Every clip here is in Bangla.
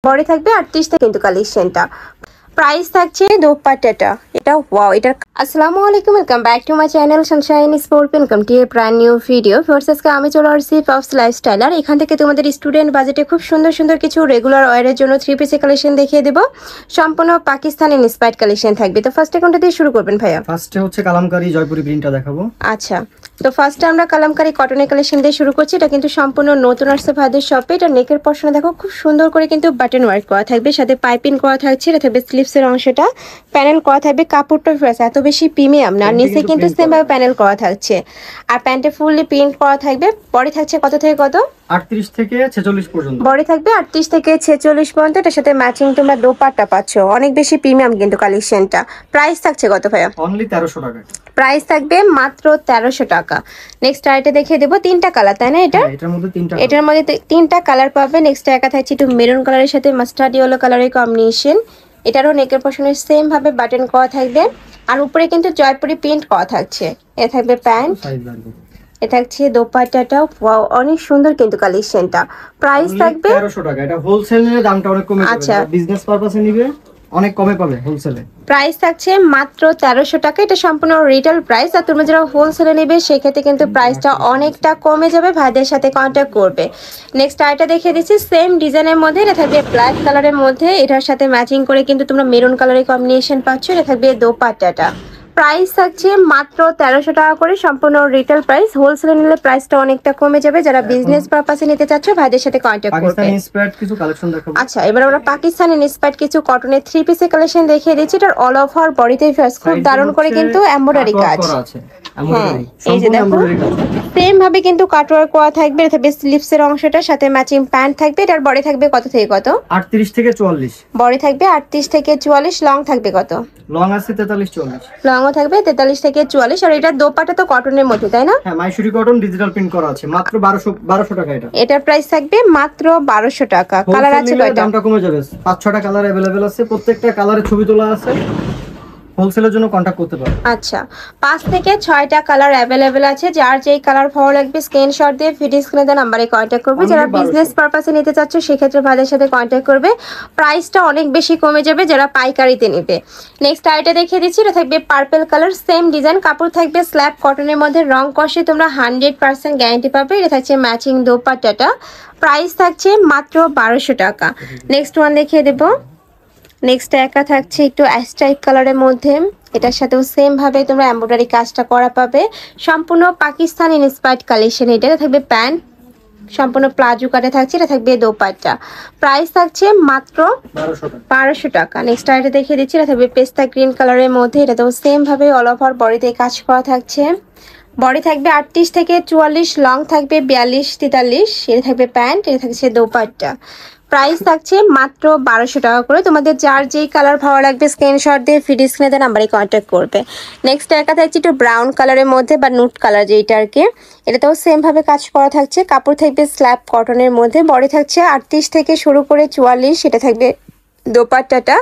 বডি থাকবে 38 থেকে কিন্তু কালেকশনটা প্রাইস থাকছে দোপাট্টাটা এটা ওয়াও এটা আসসালামু আলাইকুম welcome back to my channel Sunshine sport welcome to A brand new video first আমি চলে আসছি ফার্স্ট লাইফস্টাইল আর এখান থেকে তোমাদের স্টুডেন্ট বাজেটে খুব সুন্দর সুন্দর কিছু রেগুলার ওয়্যারের জন্য থ্রি পিসের কালেকশন দেখিয়ে দেব সম্পূর্ণ পাকিস্তানি ইন্সপায়ার্ড কালেকশন থাকবে তো ফার্স্টে কোনটা দিয়ে শুরু করবেন ভাইয়া ফার্স্টে হচ্ছে কালামকারী জয়পুরি প্রিন্টটা দেখাবো আচ্ছা তো ফার্স্টে আমরা কালামকারী কটনের কালেকশন দিয়ে শুরু করছি এটা কিন্তু সম্পূর্ণ নতুন আসছে ভাইদের শপে এটা নেকের পশনে দেখো খুব সুন্দর করে কিন্তু বাটন ওয়ার্ক করা থাকবে সাথে পাইপিং করা থাকছে এটা থাকবে স্লিভসের অংশটা প্যানেল করা থাকবে কাপড়টা ফ্রেশ এত বেশি প্রিমিয়াম না নিচে কিন্তু সেম ভাবে প্যানেল করা থাকছে আর প্যান্টে ফুললি প্রিন্ট করা থাকবে বডি থাকছে কত থেকে কত 38 থেকে 46 পর্যন্ত বডি থাকবে 38 থেকে 46 পর্যন্ত এটার সাথে ম্যাচিং তোমরা দোপাট্টা পাচ্ছ অনেক বেশি প্রিমিয়াম কিন্তু কালেকশনটা প্রাইস থাকছে কত ভাইয়া অনলি 1300 টাকা প্রাইস থাকবে মাত্র 1300 টাকা নেক্সট আইটে দেখিয়ে দেব তিনটা কালার তাই না এটার মধ্যে তিনটা কালার পাবে নেক্সট একা থাকছে একটু মেরুন কালারের সাথে মাস্টার্ড ইয়েলো কালারের কম্বিনেশন এটারও নেকের পশনে সেম ভাবে বাটন করা থাকবে আর উপরে কিন্তু জয়পুরি প্রিন্ট করা থাকছে এ থাকবে প্যান্ট এ থাকছে দোপাট্টাটা ওয়াও অনেক সুন্দর কিন্তু কালেকশনটা প্রাইস থাকবে 1300 টাকা এটা হোলসেলের দামটা অনেক কমে যাবে আচ্ছা বিজনেস পারপাসে নিবে অনেক কমে পাবে হোলসেলে প্রাইস থাকছে মাত্র 1300 টাকা এটা সম্পূর্ণ রিটেল প্রাইস আর তুমি যারা হোলসেলে নেবে সেক্ষেত্রে কিন্তু প্রাইসটা অনেকটা কমে যাবে ভাইদের সাথে কন্ট্যাক্ট করবে নেক্সট আইটা দেখিয়ে দিচ্ছি সেম ডিজাইনের মধ্যে এটা থাকবে ব্ল্যাক কালারের মধ্যে এটার সাথে ম্যাচিং করে কিন্তু তোমরা মেরুন কালারের কম্বিনেশন পাচ্ছ এটা থাকবে দোপাট্টাটা প্রাইস থাকছে মাত্র 1300 টাকা করে সম্পূর্ণ রিটেল প্রাইস হোলসেলে নিলে প্রাইসটা অনেকটা কমে যাবে যারা বিজনেস পারপাসে নিতে চাচ্ছ ভাইদের সাথে কন্ট্যাক্ট করবে পাকিস্তানি ইন্সপায়ার্ড কিছু কালেকশন দেখাবো আচ্ছা এবার আমরা পাকিস্তানি ইন্সপায়ার্ড কিছু কটনের থ্রি পিসের কালেকশন দেখিয়ে দিচ্ছি এটার অল ওভার বডিতে খুব দারুণ করে কিন্তু এমব্রয়ডারি কাজ হ্যাঁ এই যে দেখো সেম ভাবে কিন্তু কাটওয়ার্ক করা থাকবে এটা থাকবে স্লিভসের অংশটার সাথে ম্যাচিং প্যান্ট থাকবে এটার বডি থাকবে কত থেকে কত 38 থেকে 44 বডি থাকবে 38 থেকে 44 লং থাকবে কত লং আছে 43 44 লংও থাকবে 43 থেকে 44 আর এটা দোপাট্টা তো কটনের মধ্যে তাই না হ্যাঁ মাইসুরি কটন ডিজিটাল প্রিন্ট করা আছে মাত্র 1200 টাকা এটা এটার প্রাইস থাকবে মাত্র 1200 টাকা কালার আছে কয়টা দামটা কমে যাবে 5-6টা কালার अवेलेबल আছে প্রত্যেকটা কালারে ছবি তোলা আছে হোলসেলের জন্য কন্টাক্ট করতে পারো আচ্ছা 5 থেকে 6টা কালার अवेलेबल আছে যার যেই কালার ভালো লাগবে স্ক্রিনশট দিয়ে ভিডিও স্ক্রিনে দেওয়া নম্বরে কন্টাক্ট করবে যারা বিজনেস পারপাসে নিতে চাচ্ছ সেই ক্ষেত্রে ভাইদের সাথে কন্টাক্ট করবে প্রাইসটা অনেক বেশি কমে যাবে যারা পাইকারিতে নেবে নেক্সট আইটা দেখিয়ে দিচ্ছি এটা থাকবে পার্পল কালার সেম ডিজাইন কাপড় থাকবে স্ল্যাব কটনের মধ্যে রং কষে তোমরা 100% গ্যারান্টি পাবে এটা থাকছে ম্যাচিং দোপাট্টাটা প্রাইস থাকছে মাত্র 1200 টাকা নেক্সট ওয়ান দেখিয়ে দেবো নেক্সট একা থাকছে একটু অ্যাশ টাইপ কালারের মধ্যে এটার সাথেও সেম ভাবে তোমরা এমব্রয়ডারি কাজটা করা পাবে সম্পূর্ণ পাকিস্তানি ইন্সপায়ার্ড কালেকশন এটা থাকবে প্যান্ট সম্পূর্ণ প্লাজো কাটে থাকছে এটা থাকবে দোপাট্টা প্রাইস থাকছে মাত্র 1200 টাকা নেক্সট আইটা দেখিয়ে দিচ্ছি এটা থাকবে পেস্তা গ্রিন কালারের মধ্যে এটাতেও সেম ভাবে অল ওভার বডিতে কাজ করা থাকছে বডি থাকবে 38 থেকে 44 লং থাকবে 42 43 এটা থাকবে প্যান্ট এটা থাকছে দোপাট্টা প্রাইস থাকছে মাত্র 1200 টাকা করে তোমাদের যার যেই কালার ভালো লাগবে স্ক্রিনশট দিয়ে ভিডিও স্ক্রিনে দেওয়া নম্বরে কন্ট্যাক্ট করবে নেক্সট একা থাকছে একটু ব্রাউন কালারের মধ্যে বা নুট কালার যেটা আর কি এটাতেও সেম ভাবে কাজ করা থাকছে কাপড় থাকবে স্ল্যাব কটনের মধ্যে বডি থাকছে 38 থেকে শুরু করে 44 এটা থাকবে দোপাট্টাটা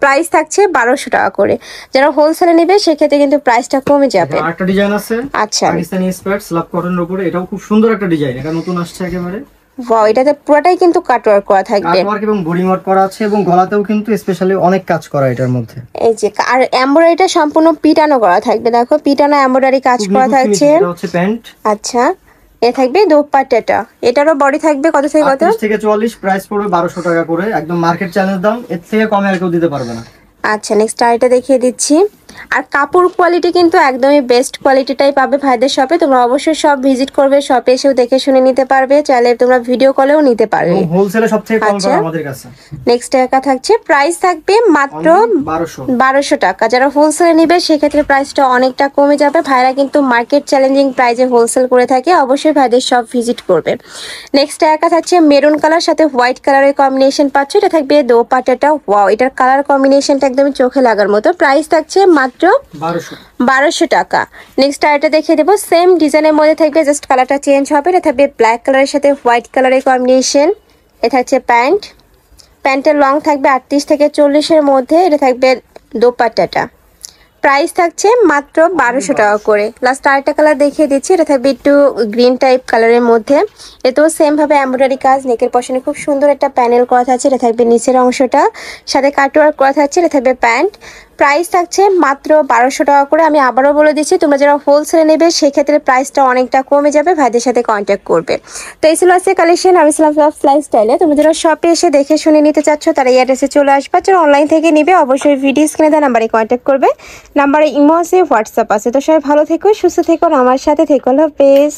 প্রাইস থাকছে 1200 টাকা করে যারা হোলসেলে নেবে সেক্ষেত্রে কিন্তু প্রাইসটা কমে যাবে আরেকটা ডিজাইন আছে আচ্ছা পাকিস্তানি ইন্সপায়ার্ড স্ল্যাব কটনের উপরে এটাও খুব সুন্দর একটা ডিজাইন এটা নতুন আসছে একেবারে ওয়াও এটাতে পুরোটাই কিন্তু কাটওয়ার্ক করা থাকবে কাটওয়ার্ক এবং বোরিং ওয়ার্ক করা আছে এবং গলাতেও কিন্তু স্পেশালি অনেক কাজ করা এটার মধ্যে এই যে আর এমব্রয়ডারিটা সম্পূর্ণ পিটানো করা থাকবে দেখো পিটানো এমব্রয়ডারি কাজ করা থাকছে এটা হচ্ছে প্যান্ট আচ্ছা এ থাকবে দোপাট্টাটা এটারও বডি থাকবে কত থেকে কত 38 থেকে 44 প্রাইস পড়বে 1200 টাকা করে একদম মার্কেট চ্যালেঞ্জ দাম এর থেকে কমে আর কেউ দিতে পারবে না আচ্ছা নেক্সট আইটা দেখিয়ে দিচ্ছি আর কাপড় কোয়ালিটি কিন্তু একদমই বেস্ট কোয়ালিটিটাই পাবে ভাইদের শপে তোমরা অবশ্যই সব ভিজিট করবে শপে এসেও দেখে শুনে নিতে পারবে চাইলে তোমরা ভিডিও কলেও নিতে পারবে হোলসেলে সবথেকে কম দাম আমাদের কাছে নেক্সট একা থাকছে প্রাইস থাকবে মাত্র 1200 টাকা যারা হোলসেলে নেবে সেক্ষেত্রে প্রাইসটা অনেকটা কমে যাবে ভাইরা কিন্তু মার্কেট চ্যালেঞ্জিং প্রাইসে হোলসেল করে থাকে অবশ্যই ভাইদের সব ভিজিট করবে নেক্সট একা থাকছে মেরুন কালার সাথে হোয়াইট কালারের কম্বিনেশন পাচ্ছ এটা থাকবে দোপাট্টাটা ওয়াও এটার কালার কম্বিনেশনটা একদমই চোখে লাগার মতো প্রাইস থাকছে মাত্র 1200 টাকা নেক্সট আইটা দেখিয়ে দেবো সেম ডিজাইনের মধ্যে থাকবে জাস্ট কালারটা চেঞ্জ হবে এটা থাকবে ব্ল্যাক কালারের সাথে হোয়াইট কালারের কম্বিনেশন এটা থাকছে প্যান্টের লং থাকবে 38 থেকে 40 এর মধ্যে এটা থাকবে দোপাট্টাটা প্রাইস থাকছে মাত্র 1200 টাকা করে। লাস্ট আরেকটা কালার দেখিয়ে দিচ্ছি, এটা থাকবে একটু গ্রিন টাইপ কালারের মধ্যে। এতেও সেম ভাবে এমব্রয়ডারি কাজ, নেকের পশনে খুব সুন্দর একটা প্যানেল করা থাকছে। এটা থাকবে নিচের অংশটা, সাথে কাটওয়ার্ক করা থাকছে। এটা থাকবে প্যান্ট। প্রাইস থাকছে মাত্র 1200 টাকা করে। আমি আবারও বলে দিচ্ছি, তোমরা যারা হোলসেলে নেবে সেক্ষেত্রে প্রাইসটা অনেকটা কমে যাবে, ভাইদের সাথে কন্ট্যাক্ট করবে। তো এই ছিল আজকে কালেকশন। আমি ছিলাম লাইফস্টাইলে। তুমি যারা শপে এসে দেখে শুনে নিতে চাচ্ছ তারা এই অ্যাড্রেসে চলে আসবে। যারা অনলাইন থেকে নিবে অবশ্যই ভিডিও স্ক্রিনে দেওয়া নাম্বারে কন্ট্যাক্ট করবে। নাম্বারে ইমো আছে, হোয়াটসঅ্যাপ আছে। তো সবাই ভালো থেকো, সুস্থ থেকো, আমার সাথে থেকো। আল্লাহ হাফেজ।